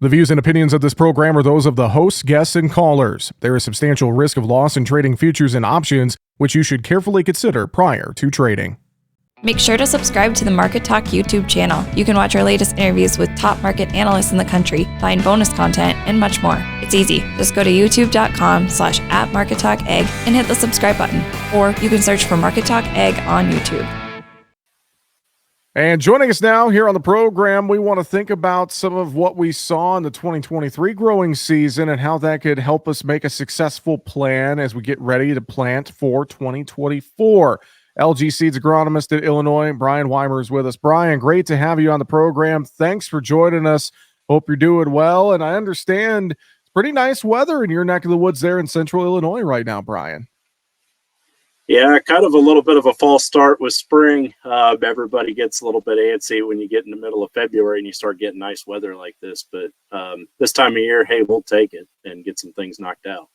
The views and opinions of this program are those of the hosts, guests, and callers. There is substantial risk of loss in trading futures and options, which you should carefully consider prior to trading. Make sure to subscribe to the Market Talk YouTube channel. You can watch our latest interviews with top market analysts in the country, find bonus content, and much more. It's easy. Just go to youtube.com/@MarketTalkAg and hit the subscribe button. Or you can search for Market Talk Ag on YouTube. And joining us now here on the program, we want to think about some of what we saw in the 2023 growing season and how that could help us make a successful plan as we get ready to plant for 2024. LG Seeds agronomist at Illinois, Brian Weimer is with us. Brian, great to have you on the program. Thanks for joining us. Hope you're doing well. And I understand it's pretty nice weather in your neck of the woods there in central Illinois right now, Brian. Yeah, kind of a little bit of a false start with spring. Everybody gets a little bit antsy when you get in the middle of February and you start getting nice weather like this. But this time of year, hey, we'll take it and get some things knocked out.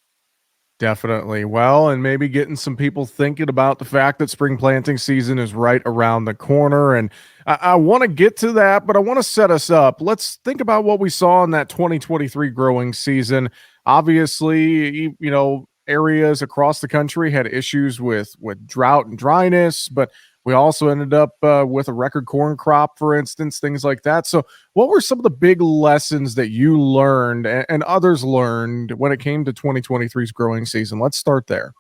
Definitely. Well, and maybe getting some people thinking about the fact that spring planting season is right around the corner. And I want to get to that, but I want to set us up. Let's think about what we saw in that 2023 growing season. Obviously, areas across the country had issues with drought and dryness, but we also ended up with a record corn crop, for instance, things like that. So what were some of the big lessons that you learned and others learned when it came to 2023's growing season? Let's start there.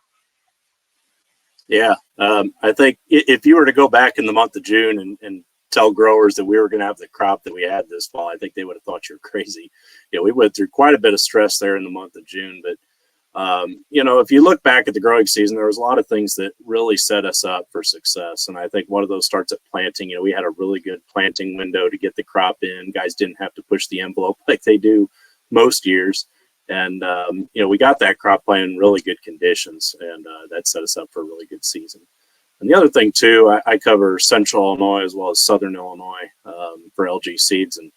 Yeah, I think if you were to go back in the month of June and tell growers that we were going to have the crop that we had this fall, I think they would have thought you were crazy. We went through quite a bit of stress there in the month of June, but if you look back at the growing season, there was a lot of things that really set us up for success. And I think one of those starts at planting. We had a really good planting window to get the crop in. Guys didn't have to push the envelope like they do most years. And, we got that crop plant in really good conditions, and that set us up for a really good season. And the other thing, too, I cover central Illinois as well as southern Illinois for LG Seeds. And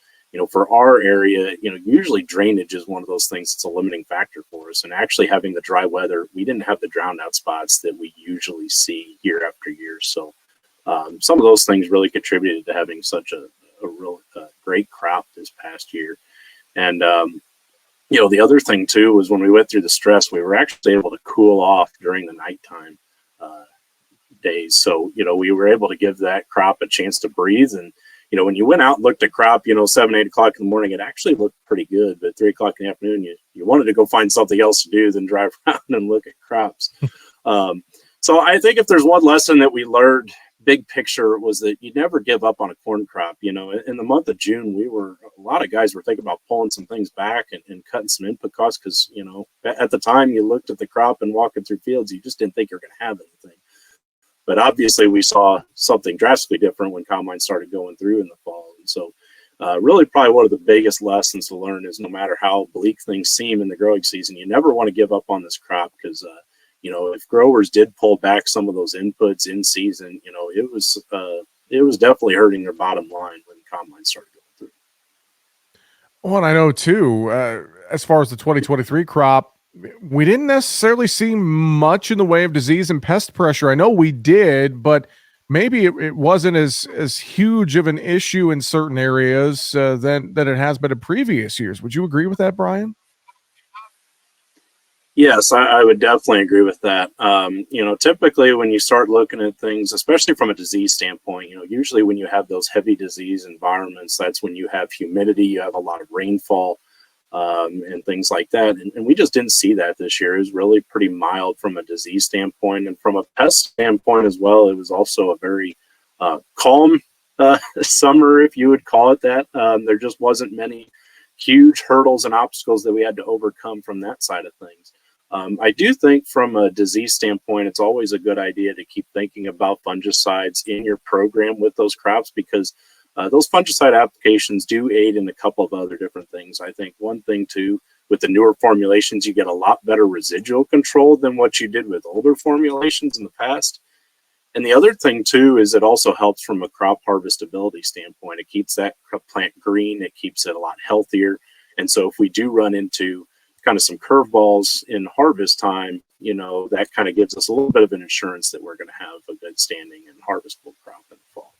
for our area, usually drainage is one of those things that's a limiting factor for us. And actually having the dry weather, we didn't have the drowned out spots that we usually see year after year. So some of those things really contributed to having such a real great crop this past year. And, the other thing, too, was when we went through the stress, we were actually able to cool off during the nighttime days. So, we were able to give that crop a chance to breathe. And when you went out and looked at crop, 7, 8 o'clock in the morning, it actually looked pretty good. But 3 o'clock in the afternoon, you wanted to go find something else to do than drive around and look at crops. So I think if there's one lesson that we learned, big picture, was that you never give up on a corn crop. In the month of June, a lot of guys were thinking about pulling some things back and cutting some input costs because, at the time you looked at the crop and walking through fields, you just didn't think you're going to have anything. But obviously, we saw something drastically different when combines started going through in the fall. And so really probably one of the biggest lessons to learn is no matter how bleak things seem in the growing season, you never want to give up on this crop because, if growers did pull back some of those inputs in season, it was definitely hurting their bottom line when combines started going through. Well, and I know, too, as far as the 2023 crop, we didn't necessarily see much in the way of disease and pest pressure. I know we did, but maybe it wasn't as huge of an issue in certain areas than it has been in previous years. Would you agree with that, Brian? Yes, I would definitely agree with that. Typically when you start looking at things, especially from a disease standpoint, usually when you have those heavy disease environments, that's when you have humidity, you have a lot of rainfall. And things like that. And we just didn't see that this year. It was really pretty mild from a disease standpoint, and from a pest standpoint as well. It was also a very calm summer, if you would call it that. There just wasn't many huge hurdles and obstacles that we had to overcome from that side of things. I do think from a disease standpoint, it's always a good idea to keep thinking about fungicides in your program with those crops because those fungicide applications do aid in a couple of other different things. I think one thing, too, with the newer formulations, you get a lot better residual control than what you did with older formulations in the past. And the other thing, too, is it also helps from a crop harvestability standpoint. It keeps that plant green. It keeps it a lot healthier. And so if we do run into kind of some curveballs in harvest time, that kind of gives us a little bit of an insurance that we're going to have a good standing and harvestable crop in the fall.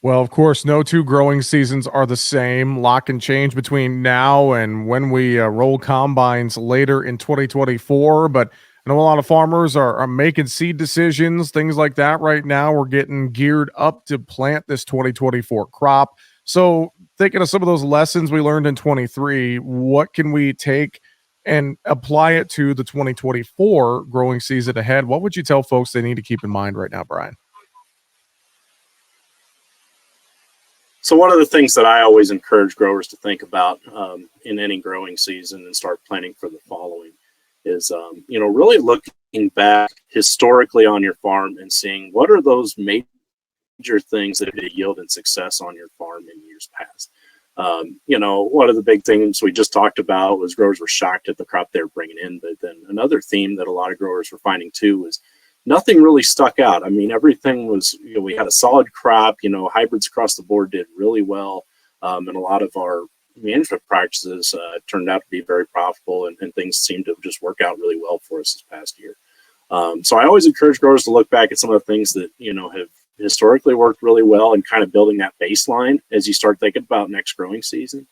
Well, of course, no two growing seasons are the same. Lot can change between now and when we roll combines later in 2024. But I know a lot of farmers are making seed decisions, things like that right now. We're getting geared up to plant this 2024 crop. So, thinking of some of those lessons we learned in 23, what can we take and apply it to the 2024 growing season ahead? What would you tell folks they need to keep in mind right now, Brian? So one of the things that I always encourage growers to think about in any growing season and start planning for the following is, really looking back historically on your farm and seeing what are those major things that have yielded success on your farm in years past. One of the big things we just talked about was growers were shocked at the crop they were bringing in. But then another theme that a lot of growers were finding too was nothing really stuck out. I mean, everything was, we had a solid crop, hybrids across the board did really well. And a lot of our management practices turned out to be very profitable and things seemed to just work out really well for us this past year. So I always encourage growers to look back at some of the things that, have historically worked really well and kind of building that baseline as you start thinking about next growing season.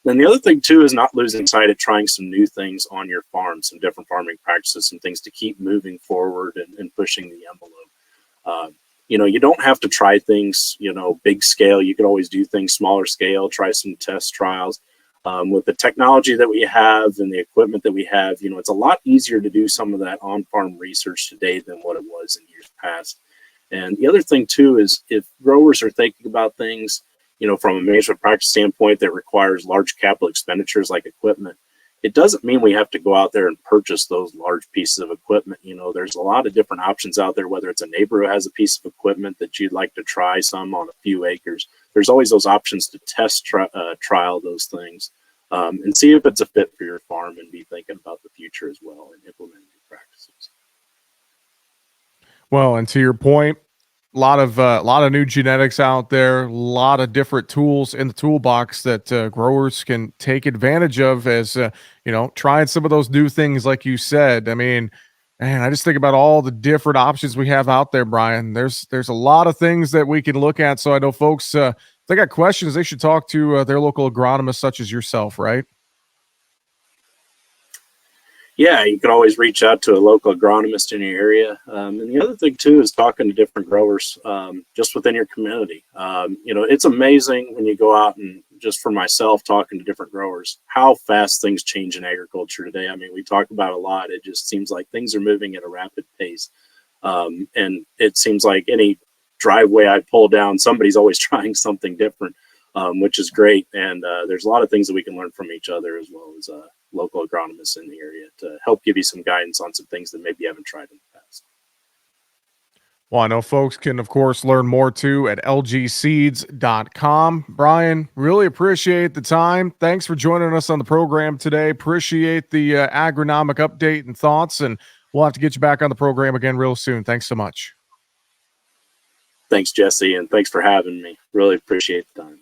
Then the other thing too is not losing sight of trying some new things on your farm, some different farming practices, some things to keep moving forward and pushing the envelope. You don't have to try things, big scale. You could always do things smaller scale, try some test trials. With the technology that we have and the equipment that we have, it's a lot easier to do some of that on-farm research today than what it was in years past. And the other thing too is if growers are thinking about things, from a management practice standpoint that requires large capital expenditures like equipment, it doesn't mean we have to go out there and purchase those large pieces of equipment. There's a lot of different options out there, whether it's a neighbor who has a piece of equipment that you'd like to try some on a few acres. There's always those options to test trial those things and see if it's a fit for your farm and be thinking about the future as well and implementing new practices. Well, and to your point, a lot of new genetics out there, a lot of different tools in the toolbox that growers can take advantage of as trying some of those new things, like you said. I mean, man, I just think about all the different options we have out there, Brian. There's a lot of things that we can look at. So I know folks, if they got questions, they should talk to their local agronomist, such as yourself, right? Yeah, you can always reach out to a local agronomist in your area. And the other thing too is talking to different growers just within your community. It's amazing when you go out and just for myself talking to different growers, how fast things change in agriculture today. I mean, we talk about a lot. It just seems like things are moving at a rapid pace. And it seems like any driveway I pull down, somebody's always trying something different, which is great. And there's a lot of things that we can learn from each other as well as local agronomists in the area to help give you some guidance on some things that maybe you haven't tried in the past. Well, I know folks can, of course, learn more too at lgseeds.com. Brian, really appreciate the time. Thanks for joining us on the program today. Appreciate the agronomic update and thoughts, and we'll have to get you back on the program again real soon. Thanks so much. Thanks, Jesse, and thanks for having me. Really appreciate the time.